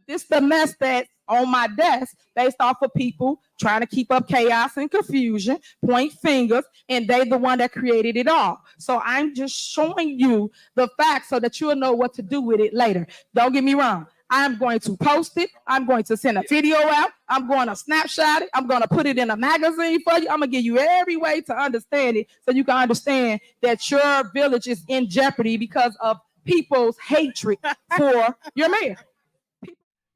this the mess that's on my desk based off of people trying to keep up chaos and confusion, point fingers, and they the one that created it all. So I'm just showing you the facts so that you'll know what to do with it later. Don't get me wrong. I'm going to post it. I'm going to send a video out. I'm going to snapshot it. I'm going to put it in a magazine for you. I'm going to give you every way to understand it so you can understand that your village is in jeopardy because of people's hatred for your mayor.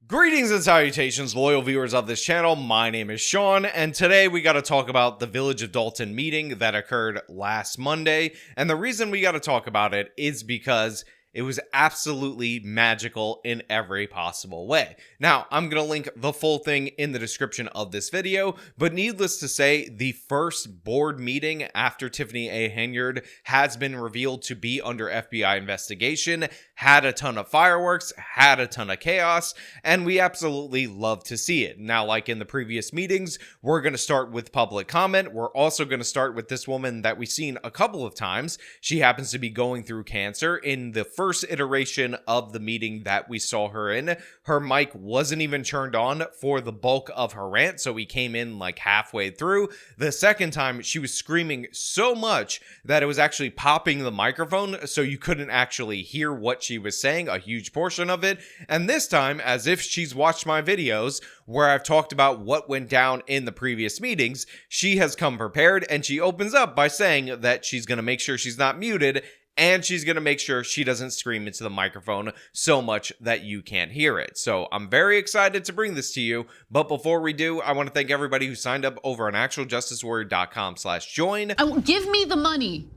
Greetings and salutations, loyal viewers of this channel. My name is Sean, and today we got to talk about the Village of Dolton meeting that occurred last Monday. And the reason we got to talk about it is because it was absolutely magical in every possible way. Now, I'm going to link the full thing in the description of this video, but needless to say, the first board meeting after Tiffany A. Henyard has been revealed to be under FBI investigation, had a ton of fireworks, had a ton of chaos, and we absolutely love to see it. Now, like in the previous meetings, we're going to start with public comment. We're also going to start with this woman that we've seen a couple of times. She happens to be going through cancer. In the first iteration of the meeting that we saw her in, her mic wasn't even turned on for the bulk of her rant, so we came in like halfway through. The second time, she was screaming so much that it was actually popping the microphone, so you couldn't actually hear what she was saying, a huge portion of it. And this time, as if she's watched my videos where I've talked about what went down in the previous meetings, she has come prepared, and she opens up by saying that she's going to make sure she's not muted, and she's going to make sure she doesn't scream into the microphone so much that you can't hear it. So I'm very excited to bring this to you. But before we do, I want to thank everybody who signed up over on actualjusticewarrior.com/join. Give me the money.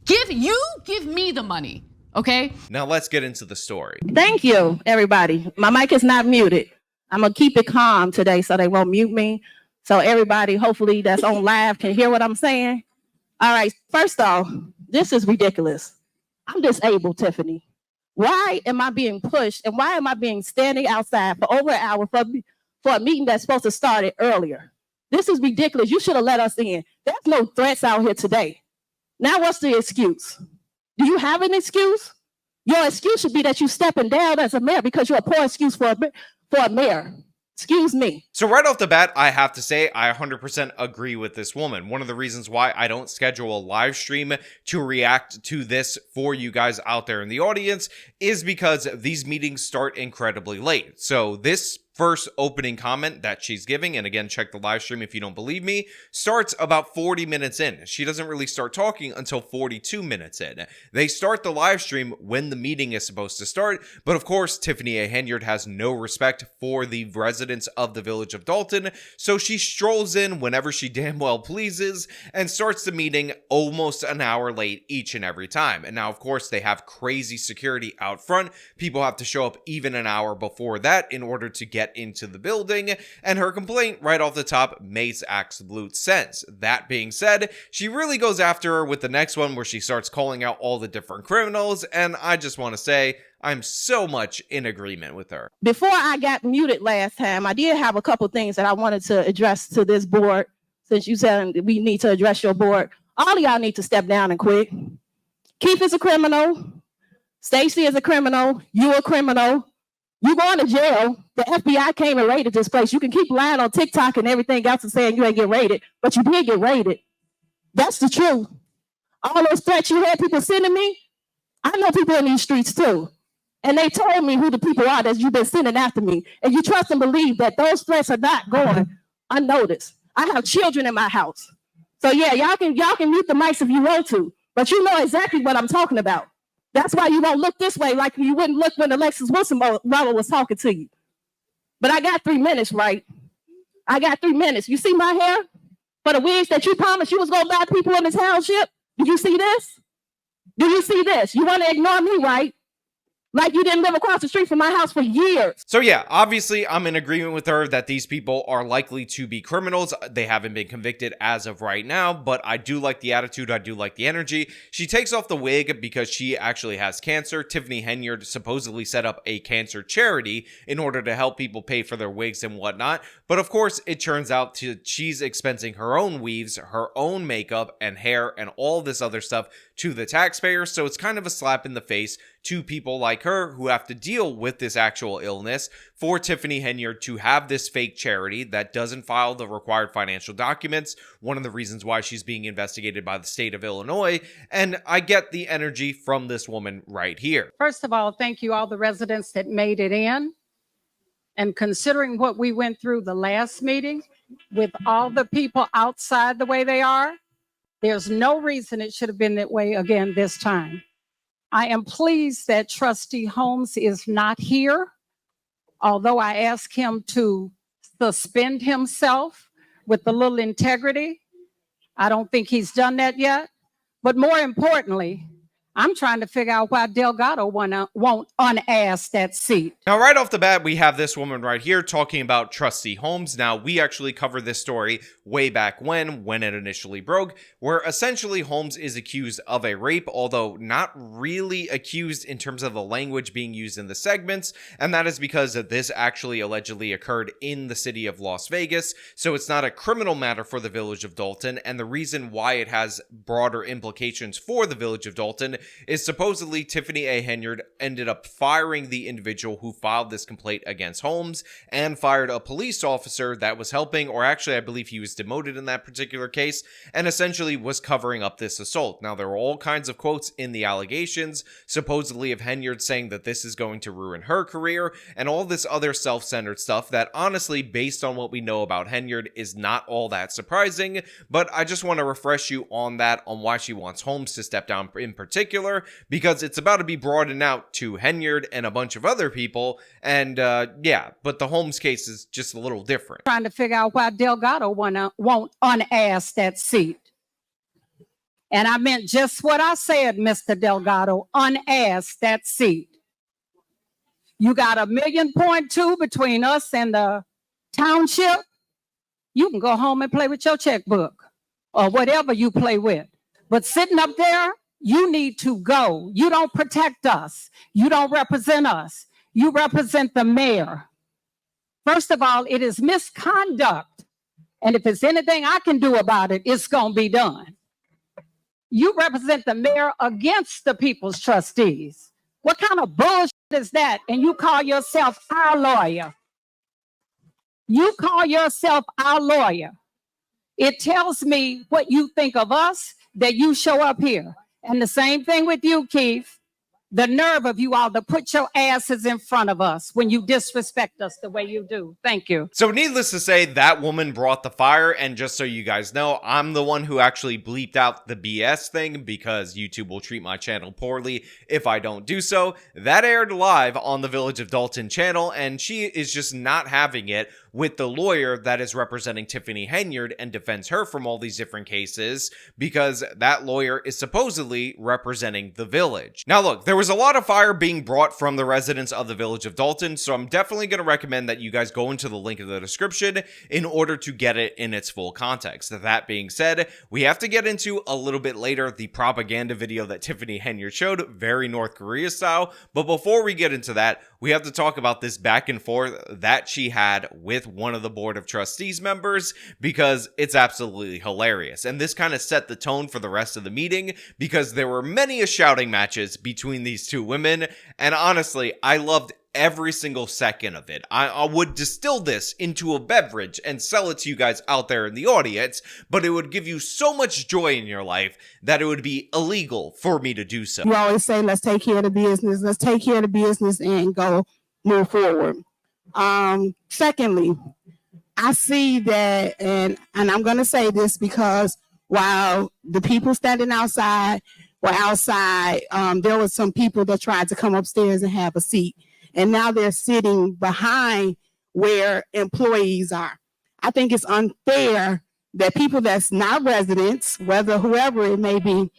Give me the money. Okay? Now let's get into the story. Thank you, everybody. My mic is not muted. I'm going to keep it calm today so they won't mute me. So everybody, hopefully that's on live, can hear what I'm saying. All right. First off, this is ridiculous. I'm disabled, Tiffany. Why am I being pushed and why am I being standing outside for over an hour for a meeting that's supposed to start earlier? This is ridiculous. You should have let us in. There's no threats out here today. Now what's the excuse? Do you have an excuse? Your excuse should be that you're stepping down as a mayor because you're a poor excuse for a mayor. Excuse me. So right off the bat, I have to say I 100% agree with this woman. One of the reasons why I don't schedule a live stream to react to this for you guys out there in the audience is because these meetings start incredibly late. So this first opening comment that she's giving, and again, check the live stream if you don't believe me, starts about 40 minutes in. She doesn't really start talking until 42 minutes in. They start the live stream when the meeting is supposed to start, but of course, Tiffany A. Henyard has no respect for the residents of the Village of Dolton, so she strolls in whenever she damn well pleases and starts the meeting almost an hour late each and every time. And now, of course, they have crazy security out front. People have to show up even an hour before that in order to get into the building, and her complaint right off the top makes absolute sense. That being said, she really goes after her with the next one where she starts calling out all the different criminals, and I just want to say I'm so much in agreement with her. Before I got muted last time, I did have a couple things that I wanted to address to this board. Since you said we need to address your board, all of y'all need to step down and quit. Keith is a criminal. Stacy is a criminal. You a criminal. You going to jail. The FBI came and raided this place. You can keep lying on TikTok and everything else and saying you ain't get raided, but you did get raided. That's the truth. All those threats you had people sending me, I know people in these streets too. And they told me who the people are that you've been sending after me. And you trust and believe that those threats are not going unnoticed. I have children in my house. So yeah, y'all can mute the mics if you want to, but you know exactly what I'm talking about. That's why you won't look this way like you wouldn't look when Alexis Wilson was talking to you. But I got 3 minutes, right? I got 3 minutes. You see my hair? For the wigs that you promised you was going to buy people in the township? Did you see this? Do you see this? You want to ignore me, right? Like you didn't live across the street from my house for years. So yeah, obviously I'm in agreement with her that these people are likely to be criminals. They haven't been convicted as of right now, but I do like the attitude. I do like the energy. She takes off the wig because she actually has cancer. Tiffany Henyard supposedly set up a cancer charity in order to help people pay for their wigs and whatnot. But of course, it turns out she's expensing her own weaves, her own makeup and hair and all this other stuff to the taxpayers. So it's kind of a slap in the face to people like her who have to deal with this actual illness for Tiffany Henyard to have this fake charity that doesn't file the required financial documents. One of the reasons why she's being investigated by the state of Illinois. And I get the energy from this woman right here. First of all, thank you all the residents that made it in. And considering what we went through the last meeting with all the people outside the way they are, there's no reason it should have been that way again this time. I am pleased that Trustee Holmes is not here, although I asked him to suspend himself with a little integrity. I don't think he's done that yet. But more importantly, I'm trying to figure out why Delgado won't unask that seat. Now, right off the bat, we have this woman right here talking about Trustee Holmes. Now, we actually covered this story way back when it initially broke, where essentially Holmes is accused of a rape, although not really accused in terms of the language being used in the segments, and that is because this actually allegedly occurred in the city of Las Vegas, so it's not a criminal matter for the village of Dolton, and the reason why it has broader implications for the village of Dolton is supposedly Tiffany A. Henyard ended up firing the individual who filed this complaint against Holmes and fired a police officer that was helping, or actually I believe he was demoted in that particular case, and essentially was covering up this assault. Now, there were all kinds of quotes in the allegations, supposedly of Henyard saying that this is going to ruin her career, and all this other self-centered stuff that honestly, based on what we know about Henyard, is not all that surprising, but I just want to refresh you on that, on why she wants Holmes to step down in particular, because it's about to be broadened out to Henyard and a bunch of other people, and yeah, but the Holmes case is just a little different. Trying to figure out why Delgado won't unask that seat. And I meant just what I said, Mr. Delgado, unask that seat. You got $1.2 million between us and the township. You can go home and play with your checkbook or whatever you play with. But sitting up there, you need to go. You don't protect us. You don't represent us. You represent the mayor. First of all, it is misconduct. And if there's anything I can do about it, it's going to be done. You represent the mayor against the people's trustees. What kind of bullshit is that? And you call yourself our lawyer. You call yourself our lawyer. It tells me what you think of us, that you show up here. And the same thing with you, Keith. The nerve of you all to put your asses in front of us when you disrespect us the way you do. Thank you. So needless to say, that woman brought the fire, and just so you guys know, I'm the one who actually bleeped out the BS thing because YouTube will treat my channel poorly if I don't do so. That aired live on the Village of Dolton channel, and she is just not having it with the lawyer that is representing Tiffany Henyard and defends her from all these different cases, because that lawyer is supposedly representing the village. Now look, there was a lot of fire being brought from the residents of the Village of Dolton, so I'm definitely going to recommend that you guys go into the link in the description in order to get it in its full context. That being said, we have to get into a little bit later the propaganda video that Tiffany Henyard showed, very North Korea style, but before we get into that, we have to talk about this back and forth that she had with one of the Board of Trustees members, because it's absolutely hilarious. And this kind of set the tone for the rest of the meeting, because there were many shouting matches between these two women, and honestly, I loved every single second of it. I would distill this into a beverage and sell it to you guys out there in the audience, but it would give you so much joy in your life that it would be illegal for me to do so. You always say, let's take care of the business. Let's take care of the business and go move forward. Secondly, I see that, and I'm going to say this because while the people standing outside were outside, there were some people that tried to come upstairs and have a seat. And now they're sitting behind where employees are. I think it's unfair that people that's not residents, whether whoever it may be,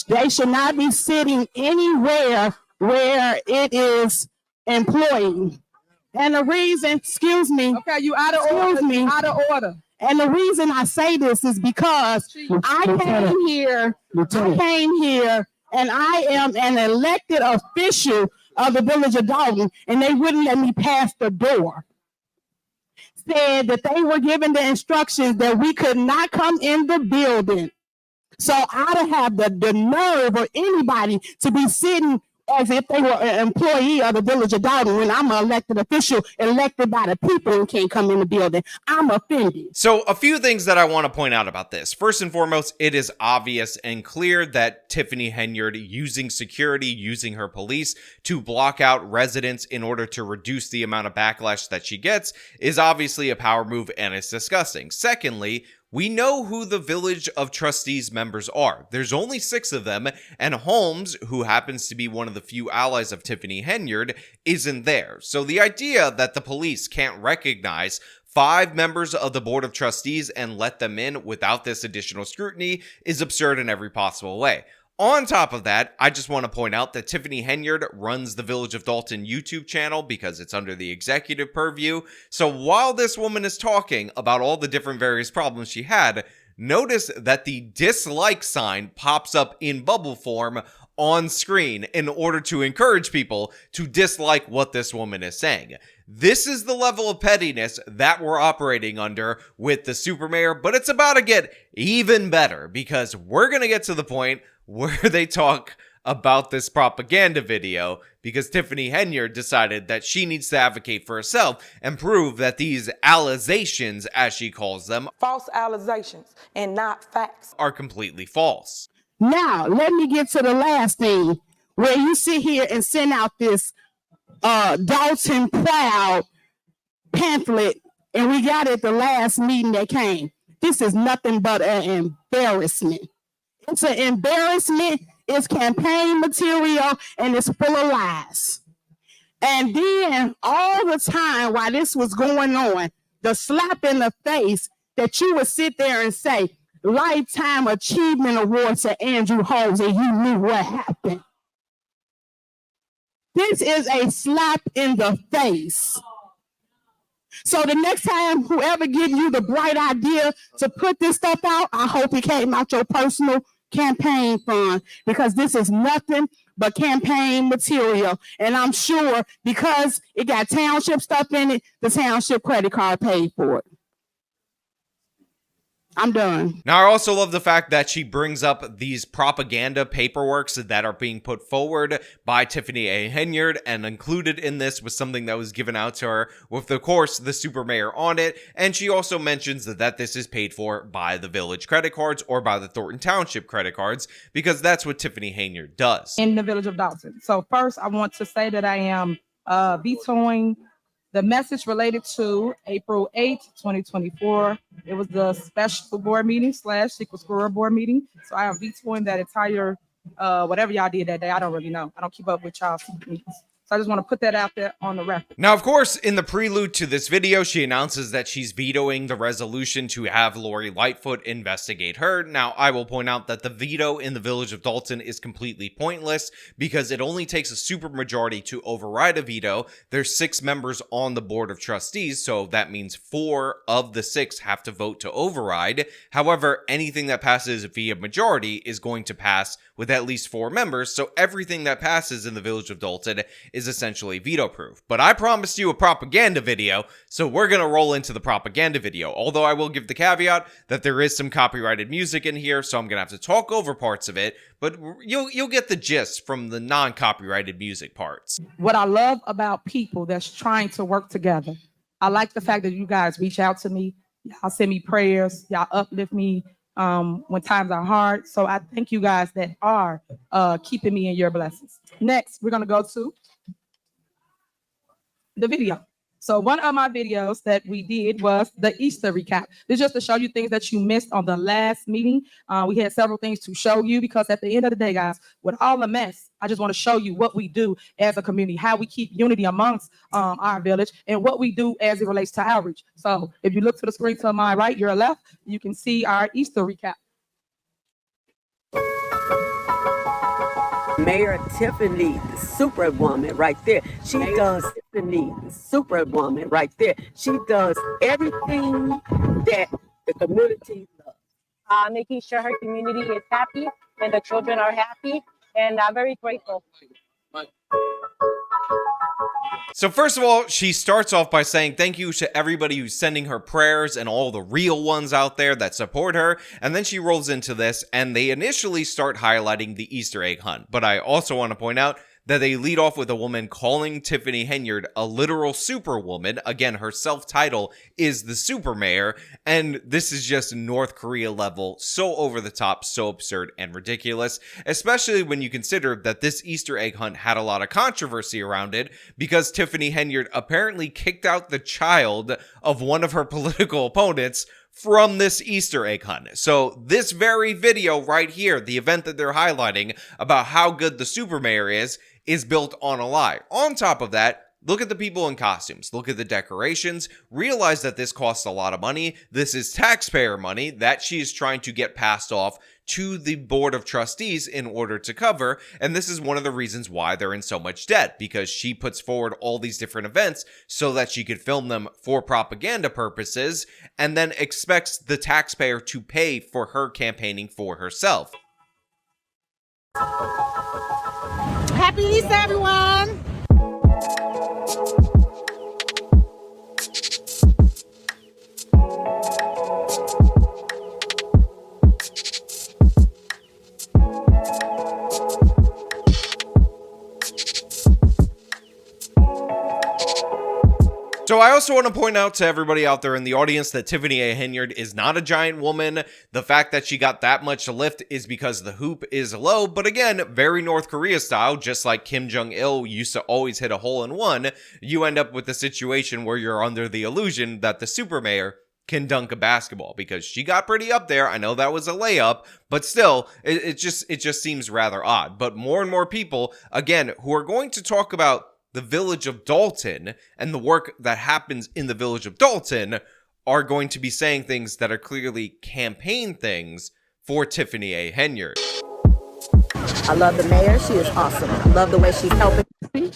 they should not be sitting anywhere where it is employee. And the reason, excuse me. Okay, you out of order. Me. Out of order. And the reason I say this is because I came here, and I am an elected official of the Village of Dolton, and they wouldn't let me pass the door. Said that they were given the instructions that we could not come in the building. So I don't have the nerve or anybody to be sitting as if they were an employee of the village of Dolton when I'm an elected official elected by the people and can't come in the building. I'm offended. So a few things that I want to point out about this. First and foremost, it is obvious and clear that Tiffany Henyard using security, using her police to block out residents in order to reduce the amount of backlash that she gets is obviously a power move, and it's disgusting. Secondly, we know who the Village of Trustees members are. There's only 6 of them, and Holmes, who happens to be one of the few allies of Tiffany Henyard, isn't there. So the idea that the police can't recognize 5 members of the Board of Trustees and let them in without this additional scrutiny is absurd in every possible way. On top of that, I just want to point out that Tiffany Henyard runs the Village of Dolton YouTube channel because it's under the executive purview. So while this woman is talking about all the different various problems she had, notice that the dislike sign pops up in bubble form on screen in order to encourage people to dislike what this woman is saying. This is the level of pettiness that we're operating under with the super mayor, but it's about to get even better because we're going to get to the point where they talk about this propaganda video because Tiffany Henyard decided that she needs to advocate for herself and prove that these allegations, as she calls them, false allegations and not facts, are completely false. Now, let me get to the last thing where you sit here and send out this Dolton Proud pamphlet, and we got it at the last meeting that came. This is nothing but an embarrassment. It's an embarrassment. It's campaign material, and it's full of lies. And then all the time while this was going on, the slap in the face that you would sit there and say, Lifetime Achievement Award to Andrew Holmes, and you knew what happened. This is a slap in the face. So the next time whoever gives you the bright idea to put this stuff out, I hope it came out your personal campaign fund, because this is nothing but campaign material. And I'm sure because it got township stuff in it, the township credit card paid for it. I'm done. Now, I also love the fact that she brings up these propaganda paperworks that are being put forward by Tiffany A. Henyard, and included in this was something that was given out to her with, of course, the super mayor on it. And she also mentions that this is paid for by the village credit cards or by the Thornton Township credit cards, because that's what Tiffany Henyard does. In the village of Dolton. So first, I want to say that I am vetoing the message related to April 8th, 2024. It was the special board meeting / secret squirrel board meeting. So I am vetoing that entire, whatever y'all did that day. I don't really know. I don't keep up with y'all's meetings. So I just want to put that out there on the record. Now, of course, in the prelude to this video, she announces that she's vetoing the resolution to have Lori Lightfoot investigate her. Now, I will point out that the veto in the Village of Dolton is completely pointless because it only takes a supermajority to override a veto. There's 6 members on the Board of Trustees, so that means 4 of the 6 have to vote to override. However, anything that passes via majority is going to pass with at least 4 members, so everything that passes in the Village of Dolton is essentially veto-proof. But I promised you a propaganda video, so we're gonna roll into the propaganda video. Although I will give the caveat that there is some copyrighted music in here, so I'm gonna have to talk over parts of it, but you'll get the gist from the non-copyrighted music parts. What I love about people that's trying to work together, I like the fact that you guys reach out to me. Y'all send me prayers. Y'all uplift me when times are hard. So I thank you guys that are keeping me in your blessings. Next, we're gonna go to the video. So one of my videos that we did was the Easter recap. This is just to show you things that you missed on the last meeting. We had several things to show you because at the end of the day, guys, with all the mess, I just want to show you what we do as a community, how we keep unity amongst our village, and what we do as it relates to outreach. So if you look to the screen to my right, your left, you can see our Easter recap. Mayor Tiffany, the superwoman right there. She does Tiffany, the superwoman right there. She does everything that the community loves. Making sure her community is happy and the children are happy. And I'm very grateful. So first of all, she starts off by saying thank you to everybody who's sending her prayers and all the real ones out there that support her. And then she rolls into this, and they initially start highlighting the Easter egg hunt. But I also want to point out that they lead off with a woman calling Tiffany Henyard a literal superwoman. Again, her self-title is the super mayor, and this is just North Korea level, so over the top, so absurd and ridiculous, especially when you consider that this Easter egg hunt had a lot of controversy around it because Tiffany Henyard apparently kicked out the child of one of her political opponents from this Easter egg hunt. So this very video right here, the event that they're highlighting about how good the super mayor is built on a lie. On top of that, look at the people in costumes, look at the decorations, realize that this costs a lot of money. This is taxpayer money that she's trying to get passed off to the board of trustees in order to cover, and this is one of the reasons why they're in so much debt, because she puts forward all these different events so that she could film them for propaganda purposes, and then expects the taxpayer to pay for her campaigning for herself. Happy Easter, everyone. So I also want to point out to everybody out there in the audience that Tiffany A. Henyard is not a giant woman. The fact that she got that much lift is because the hoop is low, but again, very North Korea style, just like Kim Jong-il used to always hit a hole in one. You end up with a situation where you're under the illusion that the super mayor can dunk a basketball, because she got pretty up there. I know that was a layup, but still, it just seems rather odd. But more and more people, again, who are going to talk about the village of Dolton and the work that happens in the village of Dolton are going to be saying things that are clearly campaign things for Tiffany A. Henyard. I love the mayor. She is awesome. I love the way she's helping.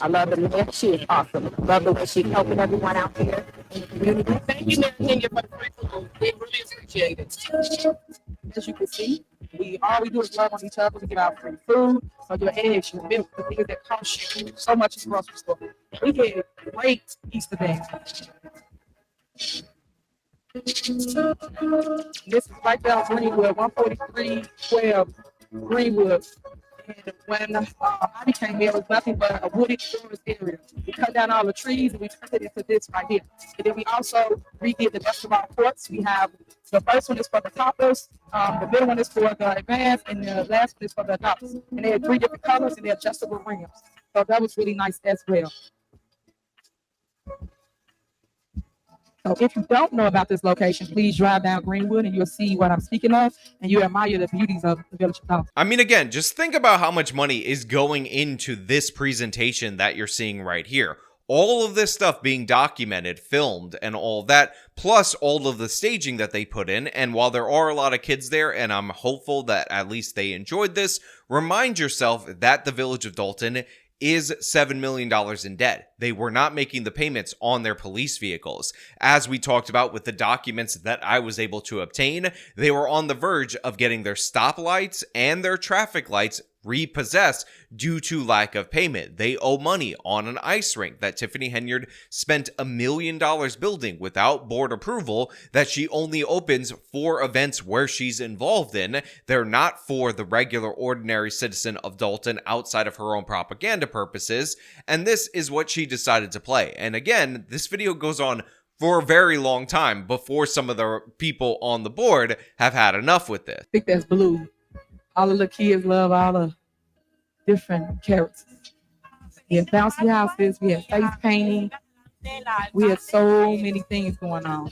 I love the mayor. She is awesome. I love the way she's helping everyone out here in the community. Thank you, Mayor Kenya, for the free food. We really appreciate it. As you can see, all we do is love on each other. We give out free food, so your eggs, your milk, the things that cost you so much at the grocery store. We get great Easter eggs. This is right there on Greenwood, 14312 Greenwood. And when I became mayor, it was nothing but a wooded forest area. We cut down all the trees and we turned it into this right here. And then we also redid the basketball courts. We have the first one is for the toppers, the middle one is for the advanced, and the last one is for the adults. And they had 3 different colors and they're adjustable rims. So that was really nice as well. So if you don't know about this location, please drive down Greenwood and you'll see what I'm speaking of, and you admire the beauties of the village of Dolton. I mean, again, just think about how much money is going into this presentation that you're seeing right here. All of this stuff being documented, filmed, and all that, plus all of the staging that they put in. And while there are a lot of kids there, and I'm hopeful that at least they enjoyed this, remind yourself that the village of Dolton is $7 million in debt. They were not making the payments on their police vehicles. As we talked about with the documents that I was able to obtain, they were on the verge of getting their stoplights and their traffic lights repossessed due to lack of payment. They owe money on an ice rink that Tiffany Henyard spent $1 million building without board approval, that she only opens for events where she's involved in. They're not for the regular ordinary citizen of Dolton outside of her own propaganda purposes, and this is what she decided to play. And again, this video goes on for a very long time before some of the people on the board have had enough with this. I think that's blue. All of the kids love all the different characters. We have bouncy houses, we have face painting, we have so many things going on.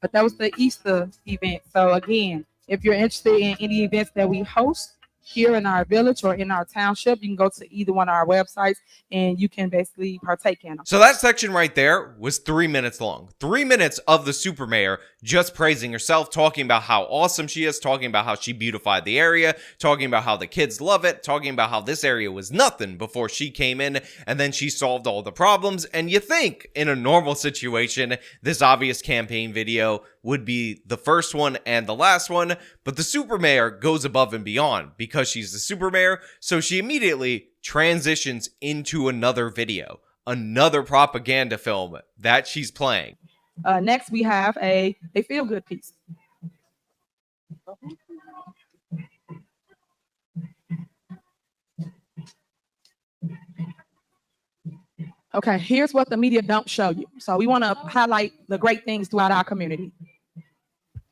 But that was the Easter event. So again, if you're interested in any events that we host here in our village or in our township, you can go to either one of our websites and you can basically partake in them. So that section right there was 3 minutes long. 3 minutes of the super mayor just praising herself, talking about how awesome she is, talking about how she beautified the area, talking about how the kids love it, talking about how this area was nothing before she came in, and then she solved all the problems. And you think in a normal situation, this obvious campaign video would be the first one and the last one, but the super mayor goes above and beyond because she's the super mayor, so she immediately transitions into another video, another propaganda film that she's playing. Next, we have a feel-good piece. Okay, here's what the media don't show you. So we want to highlight the great things throughout our community.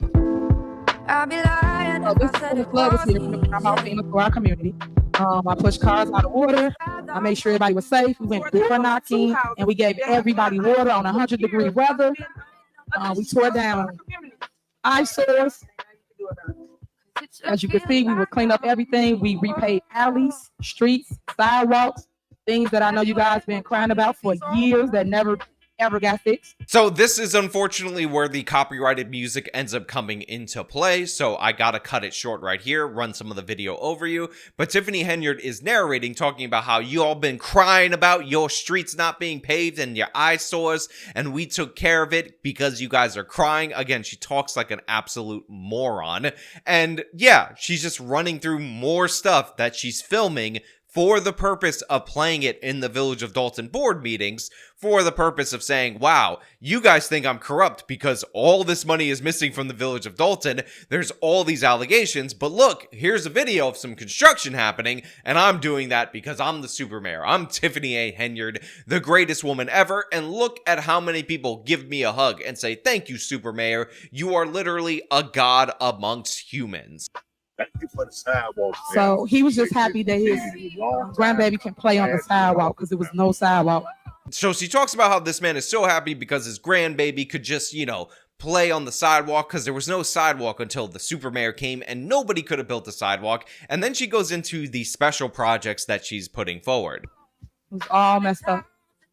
So this is when the flood was here. I'm out FEMA for our community. I pushed cars out of water. I made sure everybody was safe. We went door knocking, and we gave everybody water on 100-degree weather. We tore down eyesores. As you can see, we would clean up everything. We repaved alleys, streets, sidewalks, things that I know you guys been crying about for years that never ever got fixed. So this is unfortunately where the copyrighted music ends up coming into play, so I gotta cut it short right here, run some of the video over you. But Tiffany Henyard is narrating, talking about how you all been crying about your streets not being paved and your eyesores, and we took care of it because you guys are crying. Again, she talks like an absolute moron. And yeah, she's just running through more stuff that she's filming for the purpose of playing it in the Village of Dolton board meetings, for the purpose of saying, wow, you guys think I'm corrupt because all this money is missing from the Village of Dolton. There's all these allegations, but look, here's a video of some construction happening, and I'm doing that because I'm the super mayor. I'm Tiffany A. Henyard, the greatest woman ever, and look at how many people give me a hug and say, thank you, super mayor. You are literally a god amongst humans. Thank you for the sidewalk. So he was just happy that his grandbaby can play on the sidewalk because there was no sidewalk. So she talks about how this man is so happy because his grandbaby could just, you know, play on the sidewalk because there was no sidewalk until the super mayor came and nobody could have built a sidewalk. And then she goes into the special projects that she's putting forward. It was all messed up.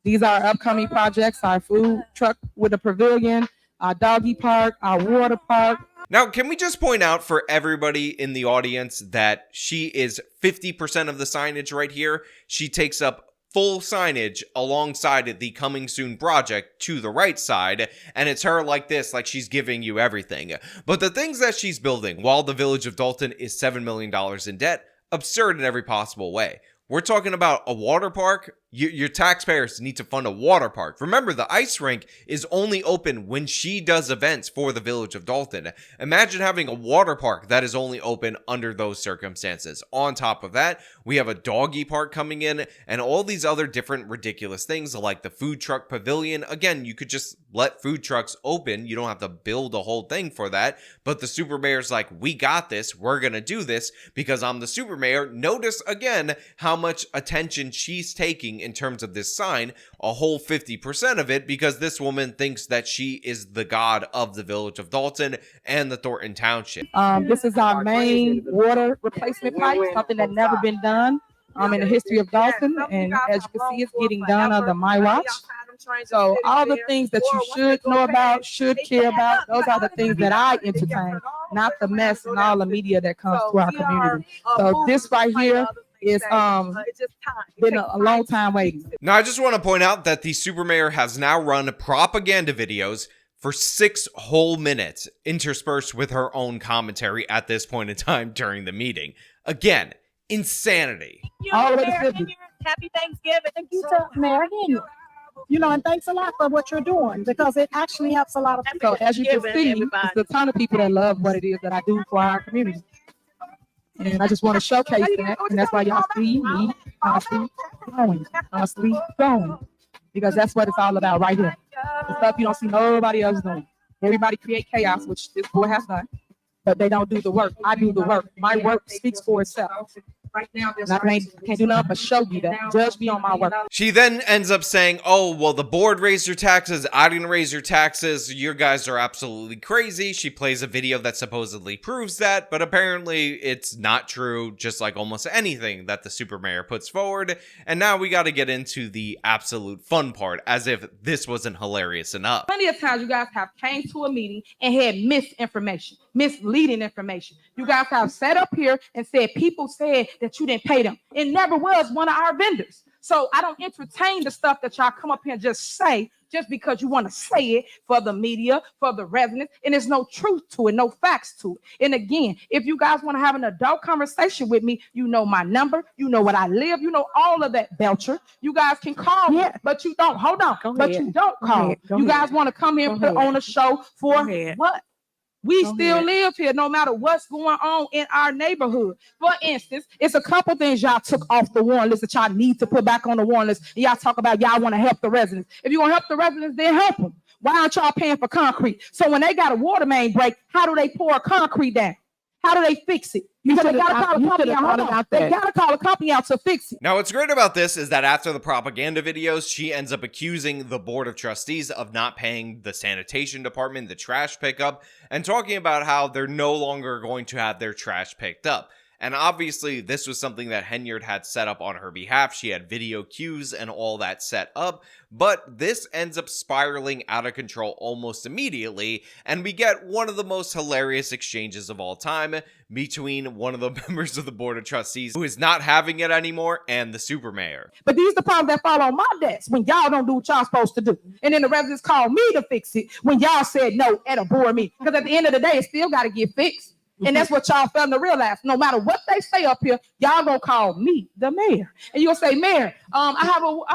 These are our upcoming projects: our food truck with a pavilion, our doggy park, our water park. Now, can we just point out for everybody in the audience that she is 50% of the signage right here? She takes up full signage alongside the coming soon project to the right side, and it's her like this, like she's giving you everything. But the things that she's building while the Village of Dolton is $7 million in debt, absurd in every possible way. We're talking about a water park. Your taxpayers need to fund a water park. Remember, the ice rink is only open when she does events for the Village of Dolton. Imagine having a water park that is only open under those circumstances. On top of that, we have a doggy park coming in and all these other different ridiculous things like the food truck pavilion. Again, you could just let food trucks open. You don't have to build a whole thing for that. But the super mayor's like, we got this. We're going to do this because I'm the super mayor. Notice again how much attention she's taking in terms of this sign, a whole 50% of it, because this woman thinks that she is the god of the Village of Dolton and the Thornton Township. This is our main water replacement pipe, something that never been done in the history of Dolton, and as you can see, it's getting done under my watch. So all the things that you should know about, should care about, those are the things that I entertain, not the mess and all the media that comes to our community. So this right here is been a long time waiting. Now, I just want to point out that the super mayor has now run propaganda videos for 6 whole minutes, interspersed with her own commentary at this point in time during the meeting. Again, insanity. All the way Happy Thanksgiving. Thank you to Mayor Henyard. You know, and thanks a lot for what you're doing because it actually helps a lot of people. So as you can see, there's a ton of people that love what it is that I do for our community. And I just want to showcase that, and that's why y'all see me constantly going, because that's what it's all about right here. The stuff you don't see nobody else doing. Everybody create chaos, which this boy has done, but they don't do the work. I do the work. My work speaks for itself. Right now, I can't do nothing but show you that. Judge me on my work. She then ends up saying, oh, well, the board raised your taxes. I didn't raise your taxes. You guys are absolutely crazy. She plays a video that supposedly proves that, but apparently it's not true, just like almost anything that the super mayor puts forward. And now we got to get into the absolute fun part, as if this wasn't hilarious enough. Plenty of times you guys have came to a meeting and had misinformation, misleading information. You guys have sat up here and said people said that you didn't pay them. It never was one of our vendors. So I don't entertain the stuff that y'all come up here and just say just because you want to say it for the media, for the residents, and there's no truth to it, no facts to it. And again, if you guys want to have an adult conversation with me, you know my number, you know what I live, you know all of that, Belcher. You guys can call me, but you don't. Hold on, but you don't call. You guys want to come here and put on a show for what? We Go still ahead. live here no matter what's going on in our neighborhood. For instance, it's a couple things y'all took off the warrant list that y'all need to put back on the warrant list. And y'all talk about y'all want to help the residents. If you want to help the residents, then help them. Why aren't y'all paying for concrete? So when they got a water main break, how do they pour concrete down? How do they fix it? Because they gotta call a company out. Hold on. They gotta call a company out to fix it. Now, what's great about this is that after the propaganda videos, she ends up accusing the board of trustees of not paying the sanitation department, the trash pickup, and talking about how they're no longer going to have their trash picked up. And obviously, this was something that Henyard had set up on her behalf. She had video cues and all that set up. But this ends up spiraling out of control almost immediately. And we get one of the most hilarious exchanges of all time between one of the members of the board of trustees who is not having it anymore and the super mayor. But these are the problems that fall on my desk when y'all don't do what y'all supposed to do. And then the residents call me to fix it when y'all said no at a board meeting. Because at the end of the day, it still got to get fixed. And that's what y'all failing to realize. No matter what they say up here, y'all gonna call me, the mayor. And you'll say, Mayor, I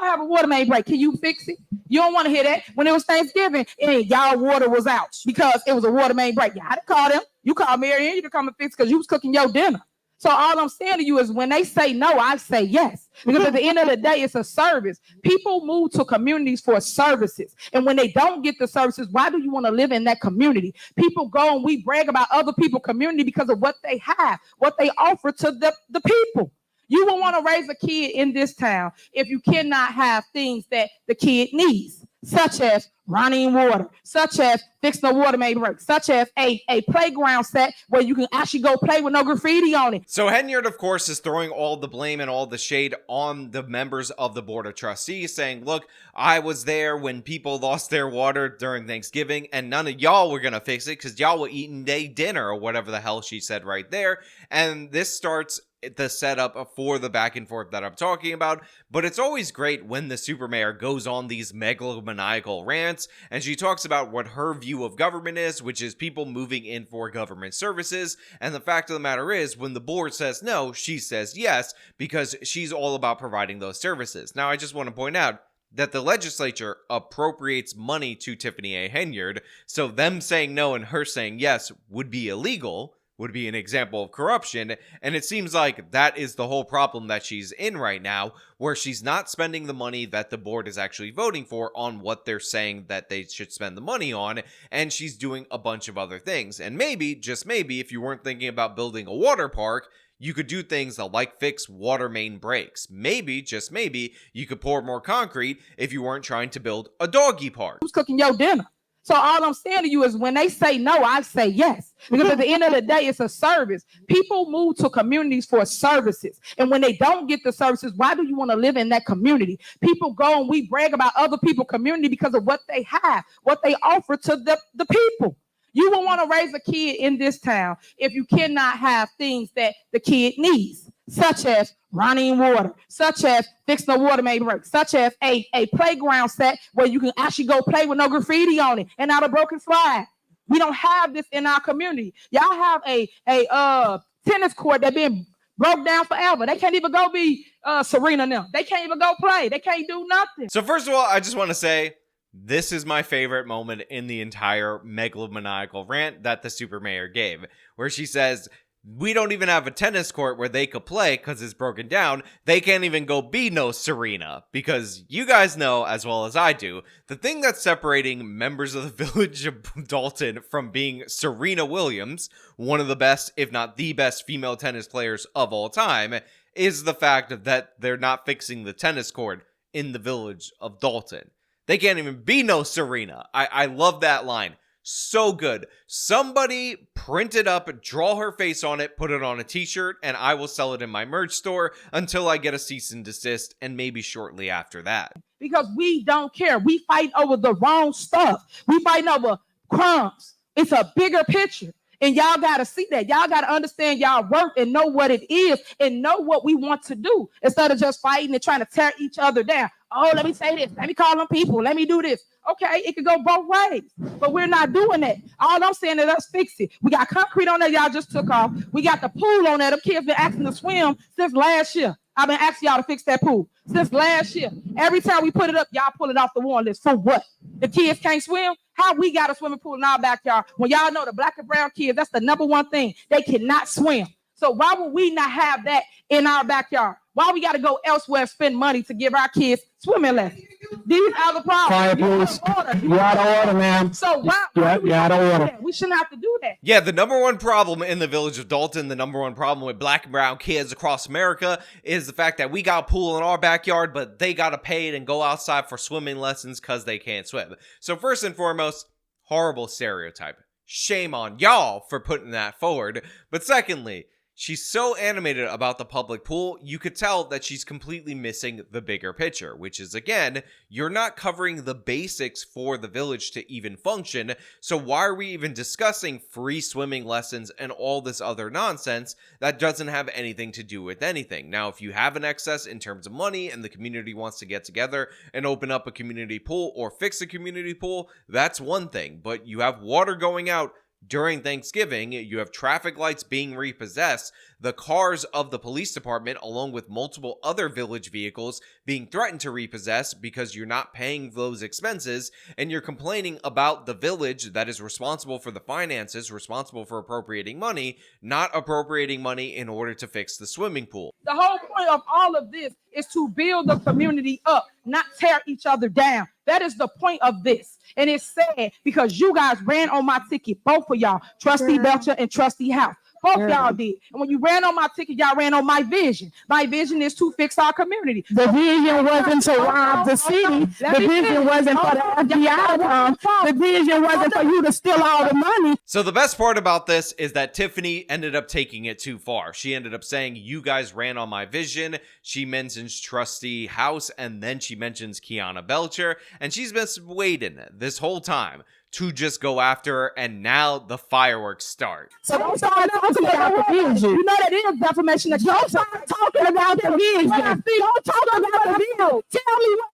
have a water main break. Can you fix it? You don't want to hear that. When it was Thanksgiving and y'all water was out because it was a water main break. Y'all didn't call them. You called Mary Ann to come and fix it because you was cooking your dinner. So all I'm saying to you is when they say no, I say yes. Because at the end of the day, it's a service. People move to communities for services. And when they don't get the services, why do you want to live in that community? People go and we brag about other people's community because of what they have, what they offer to the people. You will want to raise a kid in this town if you cannot have things that the kid needs, such as running water, such as fixing a water main break, such as a playground set where you can actually go play with no graffiti on it. So Henyard, of course, is throwing all the blame and all the shade on the members of the board of trustees, saying, look, I was there when people lost their water during Thanksgiving, and none of y'all were going to fix it because y'all were eating day dinner or whatever the hell she said right there. And this starts the setup for the back and forth that I'm talking about, but it's always great when the super mayor goes on these megalomaniacal rants and she talks about what her view of government is, which is people moving in for government services. And the fact of the matter is, when the board says no, she says yes, because she's all about providing those services. Now, I just want to point out that the legislature appropriates money to Tiffany A. Henyard, so them saying no and her saying yes would be illegal, would be an example of corruption, and it seems like that is the whole problem that she's in right now, where she's not spending the money that the board is actually voting for on what they're saying that they should spend the money on, and she's doing a bunch of other things. And maybe, just maybe, if you weren't thinking about building a water park, you could do things like fix water main breaks. Maybe, just maybe, you could pour more concrete if you weren't trying to build a doggy park. Who's cooking your dinner? So all I'm saying to you is when they say no, I say yes. Because at the end of the day, it's a service. People move to communities for services. And when they don't get the services, why do you want to live in that community? People go and we brag about other people's community because of what they have, what they offer to the people. You will want to raise a kid in this town if you cannot have things that the kid needs, such as running water, such as fixing a water main break, such as a playground set where you can actually go play with no graffiti on it and not a broken slide. We don't have this in our community. Y'all have a tennis court that been broke down forever. They can't even go be Serena now. They can't even go play. They can't do nothing. So first of all, I just want to say, this is my favorite moment in the entire megalomaniacal rant that the super mayor gave, where she says, we don't even have a tennis court where they could play because it's broken down. They can't even go be no Serena, because you guys know as well as I do, the thing that's separating members of the village of Dolton from being Serena Williams, one of the best, if not the best female tennis players of all time, is the fact that they're not fixing the tennis court in the village of Dolton. They can't even be no Serena. I love that line. So good. Somebody print it up, draw her face on it, put it on a t-shirt, and I will sell it in my merch store until I get a cease and desist, and maybe shortly after that. Because we don't care. We fight over the wrong stuff. We fight over crumbs. It's a bigger picture. And y'all got to see that. Y'all got to understand y'all work and know what it is and know what we want to do instead of just fighting and trying to tear each other down. Oh, let me say this. Let me call them people. Let me do this. Okay, it could go both ways, but we're not doing that. All I'm saying is let's fix it. We got concrete on there y'all just took off. We got the pool on there. Them kids been asking to swim since last year. I've been asking y'all to fix that pool since last year. Every time we put it up, y'all pull it off the warrant list. For what? The kids can't swim? How we got a swimming pool in our backyard when y'all know the black and brown kids, that's the number one thing. They cannot swim. So why would we not have that in our backyard? Why we got to go elsewhere and spend money to give our kids swimming lessons? These are the problems. Quiet, please. You out of order, ma'am. So why You do we out of have to do order. that? We shouldn't have to do that. Yeah, the number one problem in the village of Dolton, the number one problem with black and brown kids across America is the fact that we got a pool in our backyard, but they got to pay it and go outside for swimming lessons because they can't swim. So first and foremost, horrible stereotype. Shame on y'all for putting that forward. But secondly, she's so animated about the public pool, you could tell that she's completely missing the bigger picture, which is, again, you're not covering the basics for the village to even function, so why are we even discussing free swimming lessons and all this other nonsense that doesn't have anything to do with anything? Now, if you have an excess in terms of money and the community wants to get together and open up a community pool or fix a community pool, that's one thing, but you have water going out during Thanksgiving, you have traffic lights being repossessed, the cars of the police department, along with multiple other village vehicles, being threatened to repossess because you're not paying those expenses, and you're complaining about the village that is responsible for the finances, responsible for appropriating money, not appropriating money in order to fix the swimming pool. The whole point of all of this is to build the community up, not tear each other down. That is the point of this. And it's sad because you guys ran on my ticket, both of y'all, Trustee Belcher and Trustee House. Both y'all did. And when you ran on my ticket, y'all ran on my vision. My vision is to fix our community. The vision wasn't to rob the city. The vision wasn't for the FBI. The vision wasn't for you to steal all the money. So the best part about this is that Tiffany ended up taking it too far. She ended up saying, you guys ran on my vision. She mentions Trustee House, and then she mentions Kiana Belcher. And she's been waiting this whole time to just go after her, and now the fireworks start. So don't start talking about the vision. You know that is defamation. Don't start talking about the vision. Don't talk about the vision. Tell me what.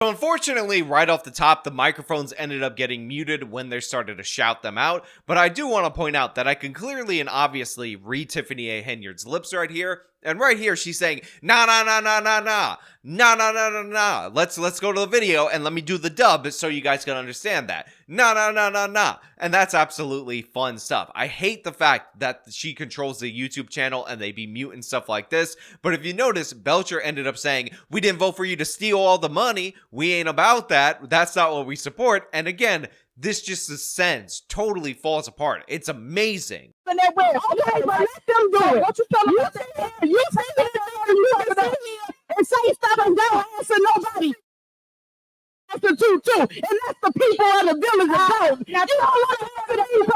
So unfortunately, right off the top, the microphones ended up getting muted when they started to shout them out. But I do want to point out that I can clearly and obviously read Tiffany A. Henyard's lips right here. And right here, she's saying, nah. Let's go to the video and let me do the dub so you guys can understand that. Nah. And that's absolutely fun stuff. I hate the fact that she controls the YouTube channel and they be mute and stuff like this. But if you notice, Belcher ended up saying, we didn't vote for you to steal all the money. We ain't about that. That's not what we support. And again, this just ascends, totally falls apart. It's amazing. Okay, but let them do it. What you tell them? You say that and say stuff and don't answer nobody. Answer too. And that's the people of the village of Dolton. Now, you don't want to answer the people.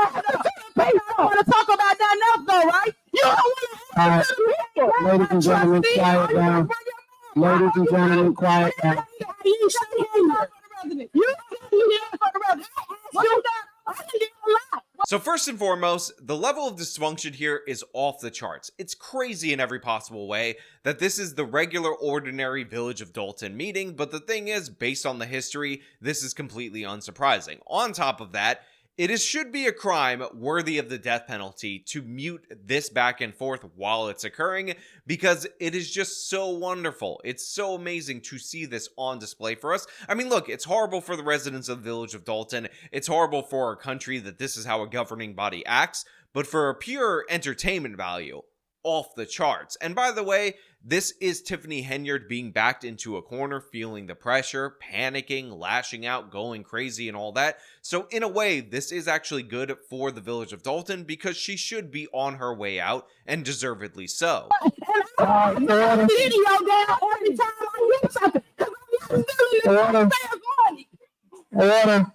You don't want to talk about nothing else, though, right? You don't want to answer the people. Ladies and gentlemen, quiet down. Ladies and gentlemen, quiet down. You here for the resident. I can get a lot. So first and foremost, the level of dysfunction here is off the charts. It's crazy in every possible way that this is the regular, ordinary Village of Dolton meeting, but the thing is, based on the history, this is completely unsurprising. On top of that, it should be a crime worthy of the death penalty to mute this back and forth while it's occurring, because it is just so wonderful. It's so amazing to see this on display for us. I mean, look, it's horrible for the residents of the Village of Dolton. It's horrible for our country that this is how a governing body acts, but for a pure entertainment value, off the charts. And by the way, this is Tiffany Henyard being backed into a corner, feeling the pressure, panicking, lashing out, going crazy and all that. So in a way, this is actually good for the Village of Dolton because she should be on her way out, and deservedly so. Video down every time I hear something. Because I'm not doing this money. Order.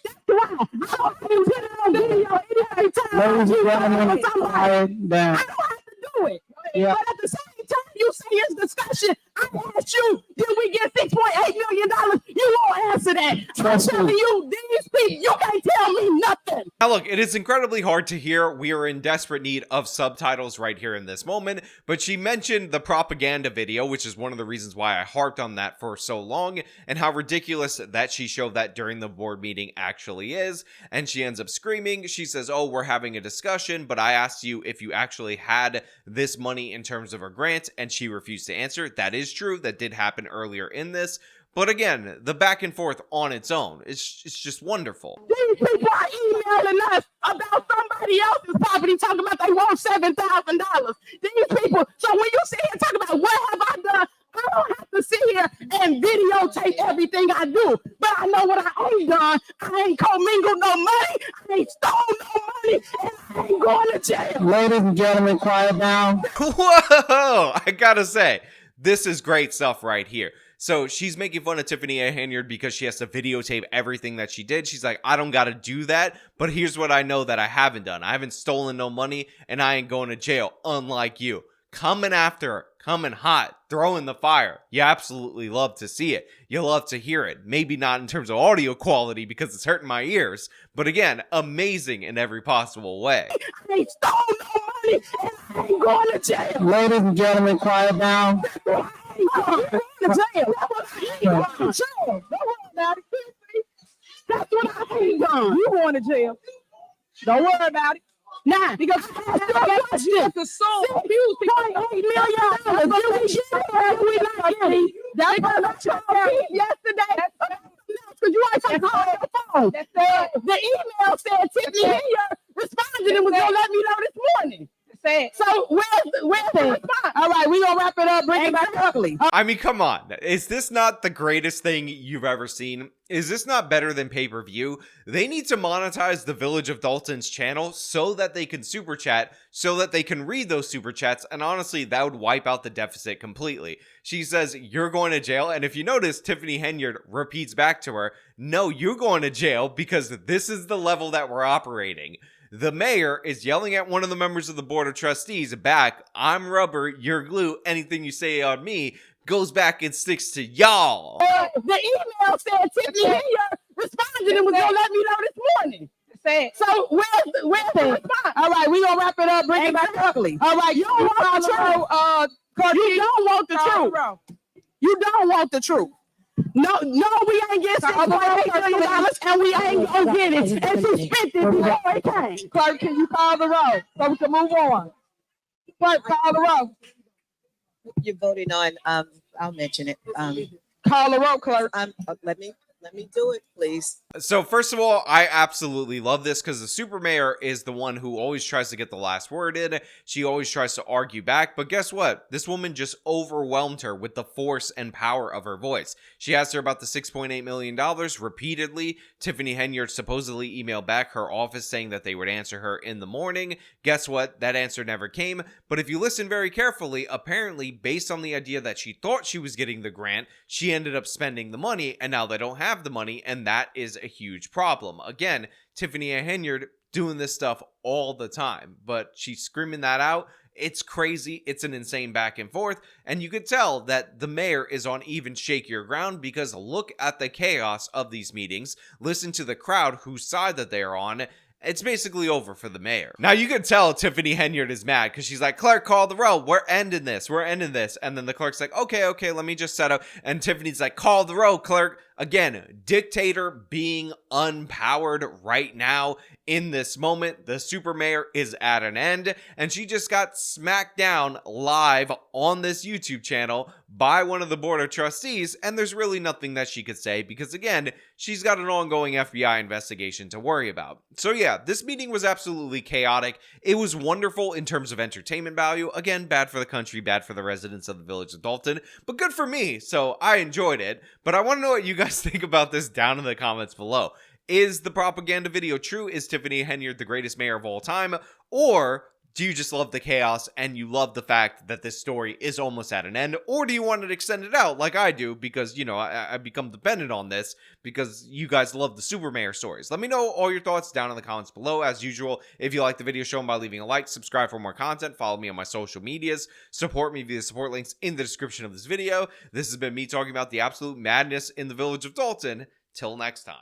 That's why I don't even put it on video every time. Ladies and gentlemen, quiet down. I don't have to do it. Yeah. But at the same time, you say it's discussion. I asked you, did we get $6.8 million? You won't answer that. Trust I'm telling me. you, these people, you can't tell me nothing. Now look, it is incredibly hard to hear. We are in desperate need of subtitles right here in this moment, but she mentioned the propaganda video, which is one of the reasons why I harped on that for so long, and how ridiculous that she showed that during the board meeting actually is. And she ends up screaming. She says, oh, we're having a discussion, but I asked you if you actually had this money in terms of a grant, and she refused to answer. That is true. That did happen earlier in this. But again, the back and forth on its own, it's just wonderful. These people are emailing us about somebody else's property, talking about they want $7,000. These people. So when you sit here and talk about what have I done, I don't have to sit here and videotape everything I do. But I know what I ain't done. I ain't commingled no money. I ain't stole no money, and I ain't going to jail. Ladies and gentlemen, quiet down. Whoa! I gotta say, this is great stuff right here. So she's making fun of Tiffany A. Henyard because she has to videotape everything that she did. She's like, I don't gotta do that, but here's what I know that I haven't done. I haven't stolen no money, and I ain't going to jail, unlike you. Coming after her, coming hot, throwing the fire. You absolutely love to see it. You love to hear it. Maybe not in terms of audio quality because it's hurting my ears, but again, amazing in every possible way. I ain't stole no money, and I ain't going to jail. Ladies and gentlemen, quiet down. That's what I ain't done. You going to jail. Don't worry about it. Nah, because that's $8 million. That's what I yesterday. Because you ain't talking on the phone. The email said Tiffany here responded and was gonna let me know this morning. So where's the response? All right, we gonna wrap it up. Bring it back ugly. I mean, come on. Is this not the greatest thing you've ever seen? Is this not better than pay-per-view? They need to monetize the Village of Dolton's channel so that they can super chat, so that they can read those super chats, and honestly, that would wipe out the deficit completely. She says, you're going to jail, and if you notice, Tiffany Henyard repeats back to her, no, you're going to jail because this is the level that we're operating. The mayor is yelling at one of the members of the board of trustees back, I'm rubber, you're glue, anything you say on me goes back and sticks to y'all. The email said Tiffany here responded and was gonna let me know this morning. So where's the response? All right, we gonna wrap it up. Bring it back ugly. All right, you don't want the truth. You don't want the truth. You don't want the truth. No, we ain't getting $6.8 million, and we ain't gonna get it. And she spent it before it came. Clerk, can you call the roll so we can move on? Clerk, call the roll. You're voting on, I'll mention it. Call the roll, clerk. Let me do it, please. So first of all, I absolutely love this because the super mayor is the one who always tries to get the last word in. She always tries to argue back, but guess what? This woman just overwhelmed her with the force and power of her voice. She asked her about the $6.8 million repeatedly. Tiffany Henyard supposedly emailed back her office saying that they would answer her in the morning. Guess what? That answer never came. But if you listen very carefully, apparently based on the idea that she thought she was getting the grant, she ended up spending the money, and now they don't have the money, and that is a huge problem. Again, Tiffany A. Henyard doing this stuff all the time, but she's screaming that out. It's crazy. It's an insane back and forth, and you could tell that the mayor is on even shakier ground because look at the chaos of these meetings. Listen to the crowd whose side that they're on. It's basically over for the mayor. Now, you can tell Tiffany Henyard is mad because she's like, clerk, call the roll. We're ending this. And then the clerk's like, okay, let me just set up. And Tiffany's like, call the roll, clerk. Again, dictator being unpowered right now in this moment. The super mayor is at an end, and she just got smacked down live on this YouTube channel by one of the board of trustees, and there's really nothing that she could say because, again, she's got an ongoing FBI investigation to worry about. So yeah, this meeting was absolutely chaotic. It was wonderful in terms of entertainment value. Again, bad for the country, bad for the residents of the Village of Dolton, but good for me, so I enjoyed it. But I want to know what you guys think about this down in the comments below. Is the propaganda video true? Is Tiffany Henyard the greatest mayor of all time? Or do you just love the chaos and you love the fact that this story is almost at an end? Or do you want it extended out like I do because, you know, I become dependent on this because you guys love the super mayor stories? Let me know all your thoughts down in the comments below. As usual, if you like the video, show them by leaving a like, subscribe for more content, follow me on my social medias, support me via the support links in the description of this video. This has been me talking about the absolute madness in the Village of Dolton. Till next time.